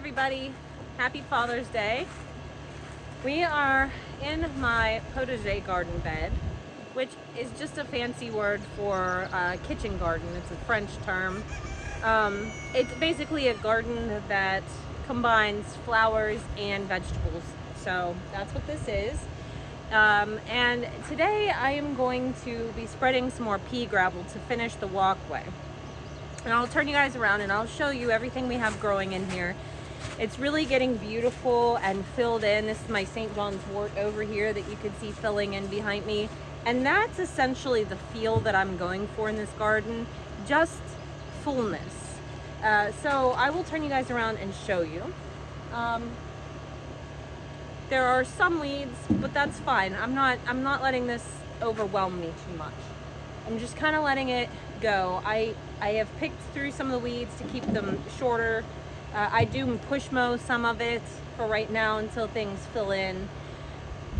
everybody. Happy Father's Day. We are in my potager garden bed, which is just a fancy word for kitchen garden. It's a French term. It's basically a garden that combines flowers and vegetables. So that's what this is. And today I am going to be spreading some more pea gravel to finish the walkway. And I'll turn you guys around and I'll show you everything we have growing in here. It's really getting beautiful and filled in. This is my St. John's wort over here that you can see filling in behind me. And that's essentially the feel that I'm going for in this garden, just fullness. So I will turn you guys around and show you. There are some weeds, but that's fine. I'm not letting this overwhelm me too much. I'm just kind of letting it go. I have picked through some of the weeds to keep them shorter. I do push mow some of it for right now until things fill in.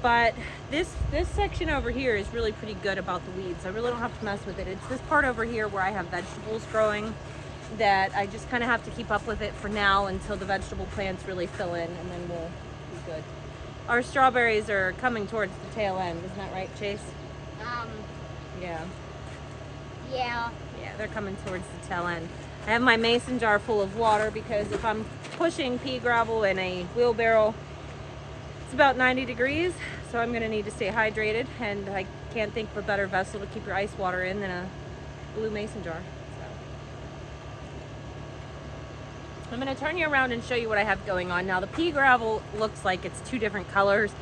But this section over here is really pretty good about the weeds. I really don't have to mess with it. It's this part over here where I have vegetables growing that I just kind of have to keep up with it for now until the vegetable plants really fill in, and then we'll be good. Our strawberries are coming towards the tail end. Isn't that right, Chase? Yeah. Yeah. Yeah, they're coming towards the tail end. I have my mason jar full of water because if I'm pushing pea gravel in a wheelbarrow, it's about 90 degrees, so I'm going to need to stay hydrated, and I can't think of a better vessel to keep your ice water in than a blue mason jar. So I'm going to turn you around and show you what I have going on. Now the pea gravel looks like it's two different colors.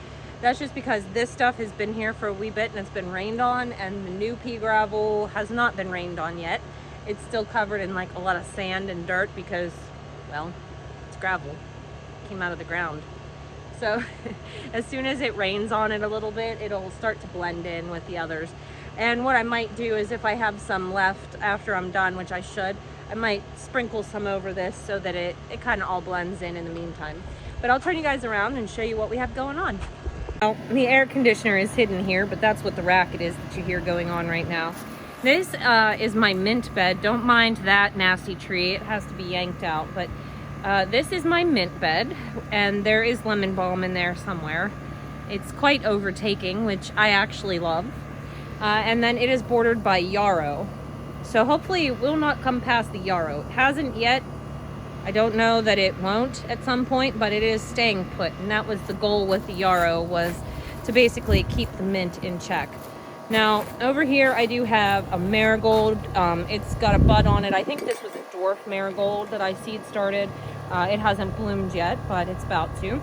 That's just because this stuff has been here for a wee bit and it's been rained on, and the new pea gravel has not been rained on yet. It's still covered in like a lot of sand and dirt because, well, it's gravel. It came out of the ground. So as soon as it rains on it a little bit, it'll start to blend in with the others. And what I might do is, if I have some left after I'm done, which I should, I might sprinkle some over this so that it kind of all blends in the meantime. But I'll turn you guys around and show you what we have going on. Well, the air conditioner is hidden here, but that's what the racket is that you hear going on right now. This is my mint bed. Don't mind that nasty tree. It has to be yanked out. But this is my mint bed, and there is lemon balm in there somewhere. It's quite overtaking, which I actually love. And then it is bordered by yarrow. So hopefully it will not come past the yarrow. It hasn't yet. I don't know that it won't at some point, but it is staying put. And that was the goal with the yarrow, was to basically keep the mint in check. Now, over here I do have a marigold. It's got a bud on it. I think this was a dwarf marigold that I seed started. It hasn't bloomed yet, but it's about to.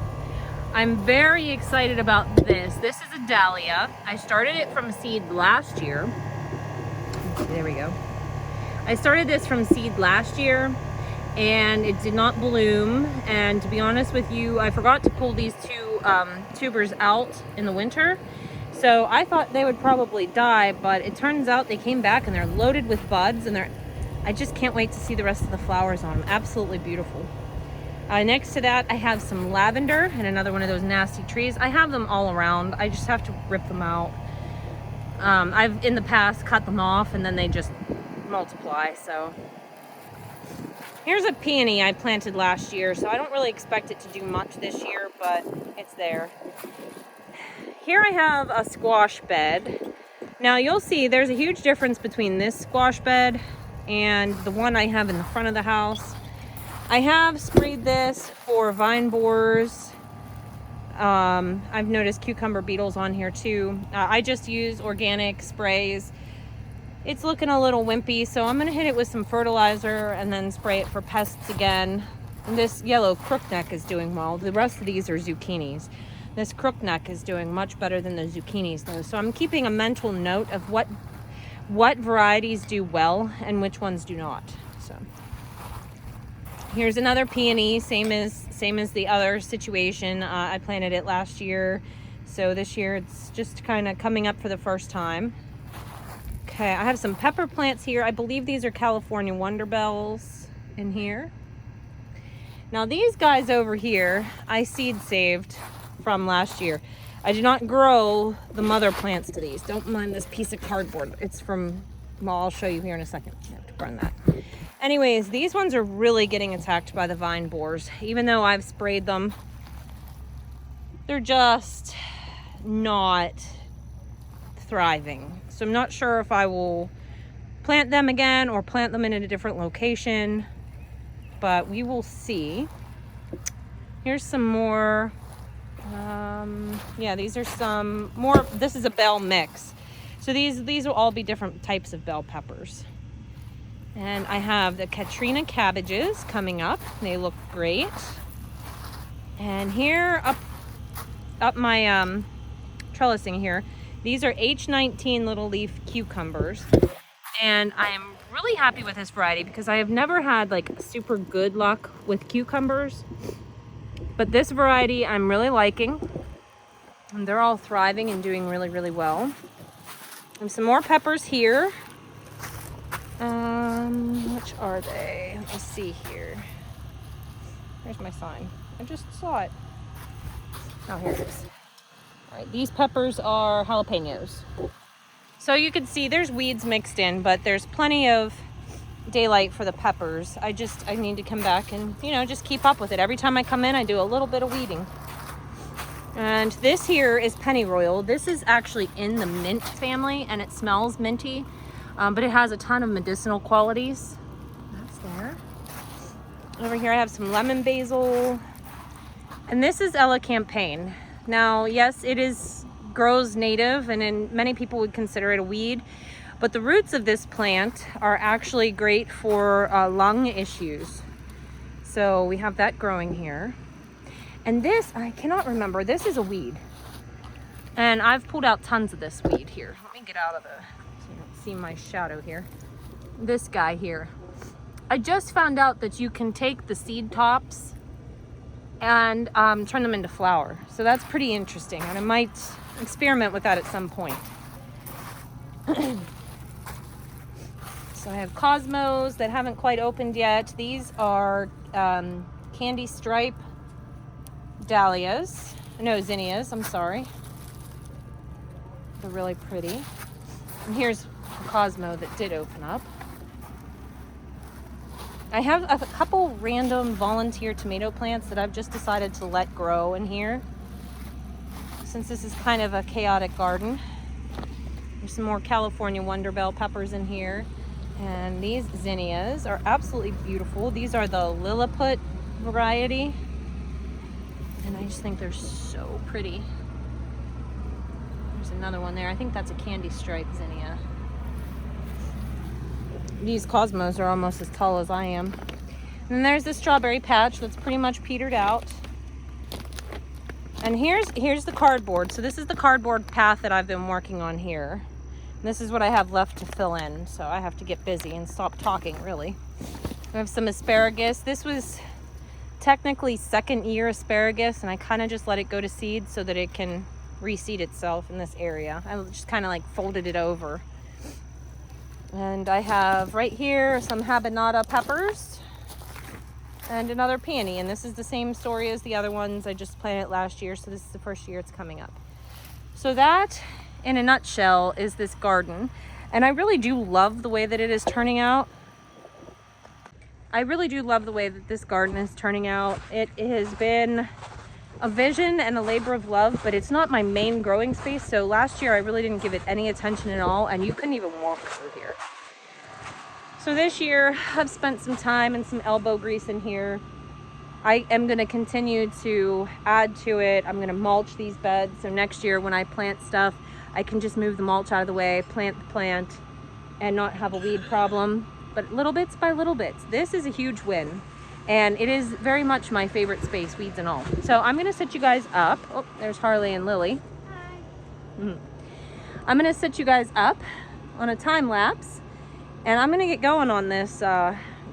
I'm very excited about this. This is a dahlia. I started it from seed last year. There we go. I started this from seed last year, and it did not bloom. And to be honest with you, I forgot to pull these two tubers out in the winter. So I thought they would probably die, but it turns out they came back and they're loaded with buds, and I just can't wait to see the rest of the flowers on them. Absolutely beautiful. Next to that, I have some lavender and another one of those nasty trees. I have them all around. I just have to rip them out. I've in the past cut them off and then they just multiply. So here's a peony I planted last year, so I don't really expect it to do much this year, but it's there. Here I have a squash bed. Now you'll see there's a huge difference between this squash bed and the one I have in the front of the house. I have sprayed this for vine borers. I've noticed cucumber beetles on here too. I just use organic sprays. It's looking a little wimpy, so I'm gonna hit it with some fertilizer and then spray it for pests again. And this yellow crookneck is doing well. The rest of these are zucchinis. This crookneck is doing much better than the zucchinis though. So I'm keeping a mental note of what varieties do well and which ones do not. So here's another peony, same as the other situation. I planted it last year, so this year it's just kind of coming up for the first time. Okay, I have some pepper plants here. I believe these are California Wonderbells in here. Now these guys over here, I seed saved from last year. I did not grow the mother plants to these. Don't mind this piece of cardboard. It's from, well, I'll show you here in a second. I have to burn that. Anyways, these ones are really getting attacked by the vine borers. Even though I've sprayed them, they're just not thriving. So I'm not sure if I will plant them again or plant them in a different location, but we will see. Here's some more. Yeah, these are some more. This is a bell mix. So these will all be different types of bell peppers. And I have the Katrina cabbages coming up. They look great. And here up my trellising here, these are H19 little leaf cucumbers. And I am really happy with this variety because I have never had like super good luck with cucumbers. But this variety I'm really liking. And they're all thriving and doing really, really well. And some more peppers here. Which are they? Let me see here. Here's my sign. I just saw it. Oh, here it is. All right, these peppers are jalapenos. So you can see there's weeds mixed in, but there's plenty of daylight for the peppers. I need to come back and, just keep up with it. Every time I come in, I do a little bit of weeding. And this here is pennyroyal. This is actually in the mint family, and it smells minty. But it has a ton of medicinal qualities. That's there. Over here I have some lemon basil. And this is Ella Campaign. Now, yes, it grows native, and many people would consider it a weed. But the roots of this plant are actually great for lung issues. So we have that growing here. And this, I cannot remember, this is a weed. And I've pulled out tons of this weed here. Let me get out of so you don't see my shadow here. This guy here. I just found out that you can take the seed tops and turn them into flour. So that's pretty interesting, and I might experiment with that at some point. So I have cosmos that haven't quite opened yet. These are candy stripe dahlias. No, zinnias, I'm sorry. They're really pretty. And here's a cosmo that did open up. I have a couple random volunteer tomato plants that I've just decided to let grow in here, since this is kind of a chaotic garden. There's some more California Wonder Bell peppers in here. And these zinnias are absolutely beautiful. These are the Lilliput variety. And I just think they're so pretty. There's another one there. I think that's a candy stripe zinnia. These cosmos are almost as tall as I am. And there's the strawberry patch that's pretty much petered out. And here's the cardboard. So this is the cardboard path that I've been working on here. And this is what I have left to fill in. So I have to get busy and stop talking, really. I have some asparagus. This was technically second year asparagus, and I kind of just let it go to seed so that it can reseed itself in this area. I just kind of like folded it over. And I have right here some habanada peppers and another peony. And this is the same story as the other ones. I just planted it last year, so this is the first year it's coming up. So that, in a nutshell, is this garden. And I really do love the way that it is turning out. I really do love the way that this garden is turning out. It has been a vision and a labor of love, but it's not my main growing space. So last year I really didn't give it any attention at all, and you couldn't even walk through here. So this year I've spent some time and some elbow grease in here. I am going to continue to add to it. I'm going to mulch these beds, so next year when I plant stuff, I can just move the mulch out of the way, plant the plant, and not have a weed problem. But little bits by little bits. This is a huge win. And it is very much my favorite space, weeds and all. So I'm gonna set you guys up. Oh, there's Harley and Lily. Hi. I'm gonna set you guys up on a time lapse, and I'm gonna get going on this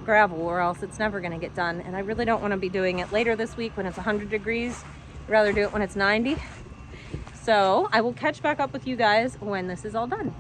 gravel, or else it's never gonna get done. And I really don't wanna be doing it later this week when it's 100 degrees. I'd rather do it when it's 90. So I will catch back up with you guys when this is all done.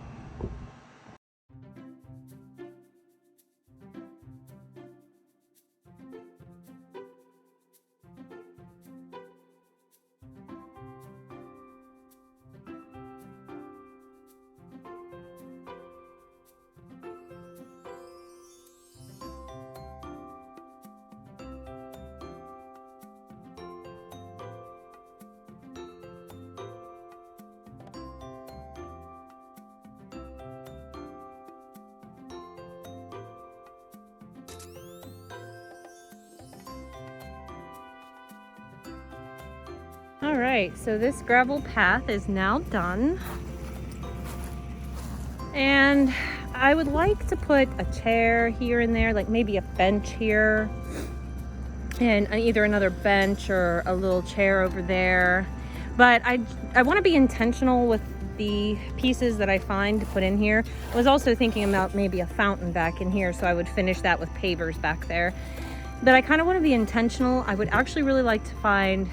All right, so this gravel path is now done. And I would like to put a chair here and there, like maybe a bench here, and either another bench or a little chair over there. But I want to be intentional with the pieces that I find to put in here. I was also thinking about maybe a fountain back in here, so I would finish that with pavers back there. But I kind of want to be intentional. I would actually really like to find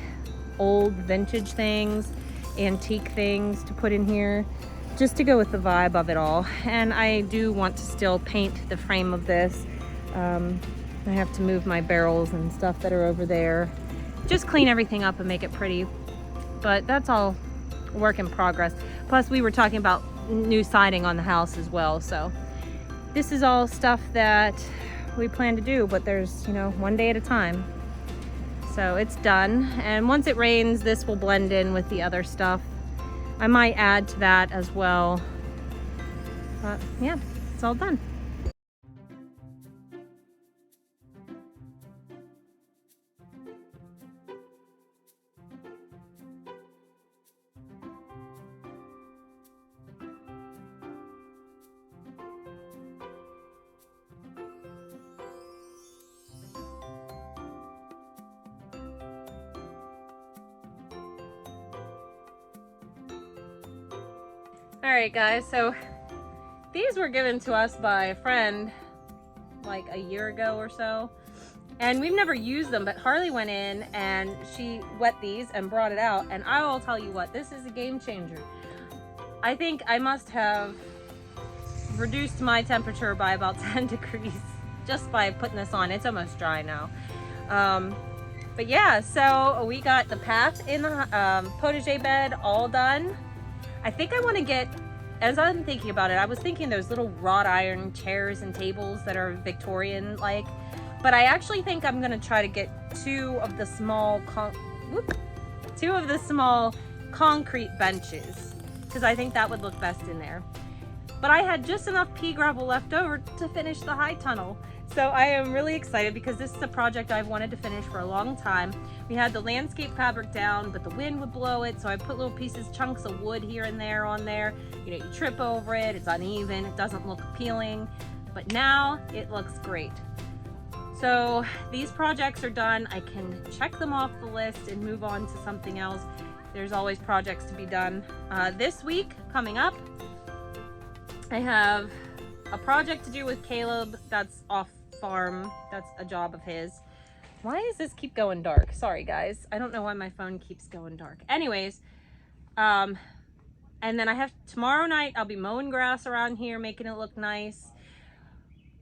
old vintage things, antique things to put in here, just to go with the vibe of it all. And I do want to still paint the frame of this. I have to move my barrels and stuff that are over there. Just clean everything up and make it pretty. But that's all work in progress. Plus we were talking about new siding on the house as well. So this is all stuff that we plan to do, but there's, you know, one day at a time. So it's done. And once it rains, this will blend in with the other stuff. I might add to that as well. But yeah, it's all done. All right, guys, so these were given to us by a friend like a year ago or so, and we've never used them, but Harley went in and she wet these and brought it out, and I will tell you what, this is a game changer. I think I must have reduced my temperature by about 10 degrees just by putting this on. It's almost dry now. But yeah, so we got the path in the potager bed all done. I think I want to get, as I'm thinking about it, I was thinking those little wrought iron chairs and tables that are Victorian like, but I actually think I'm going to try to get two of the small concrete benches, because I think that would look best in there. But I had just enough pea gravel left over to finish the high tunnel. So I am really excited because this is a project I've wanted to finish for a long time. We had the landscape fabric down, but the wind would blow it. So I put little pieces, chunks of wood here and there on there. You know, you trip over it, it's uneven, it doesn't look appealing, but now it looks great. So these projects are done. I can check them off the list and move on to something else. There's always projects to be done. This week coming up, I have a project to do with Caleb that's off farm. That's a job of his. Why does this keep going dark? Sorry guys, I don't know why my phone keeps going dark. Anyways, and then I have tomorrow night, I'll be mowing grass around here, making it look nice.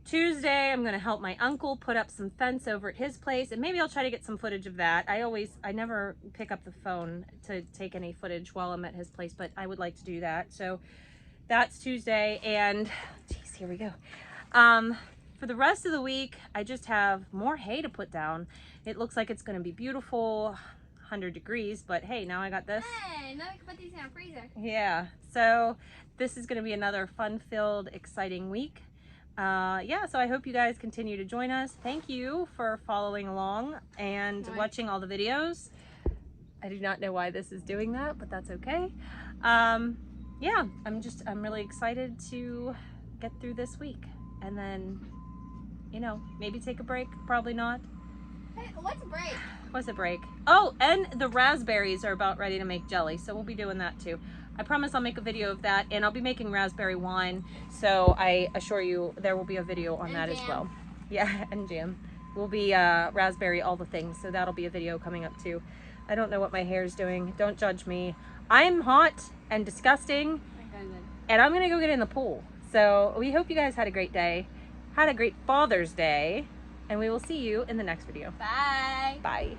Tuesday, I'm gonna help my uncle put up some fence over at his place, and maybe I'll try to get some footage of that. I never pick up the phone to take any footage while I'm at his place, but I would like to do that. So that's Tuesday, and geez, here we go. For the rest of the week, I just have more hay to put down. It looks like it's gonna be beautiful, 100 degrees, but hey, now I got this. Hey, now we can put these in a freezer. Yeah, so this is gonna be another fun-filled, exciting week. Yeah, so I hope you guys continue to join us. Thank you for following along and watching all the videos. I do not know why this is doing that, but that's okay. Yeah, I'm really excited to get through this week, and then, you know, maybe take a break, probably not. Hey, what's a break? What's a break? Oh, and the raspberries are about ready to make jelly, so we'll be doing that too. I promise I'll make a video of that, and I'll be making raspberry wine, so I assure you there will be a video on that as well. Yeah, and jam. We'll be raspberry all the things, so that'll be a video coming up too. I don't know what my hair's doing. Don't judge me. I'm hot and disgusting, and I'm gonna go get in the pool. So we hope you guys had a great day, had a great Father's Day, and we will see you in the next video. Bye. Bye.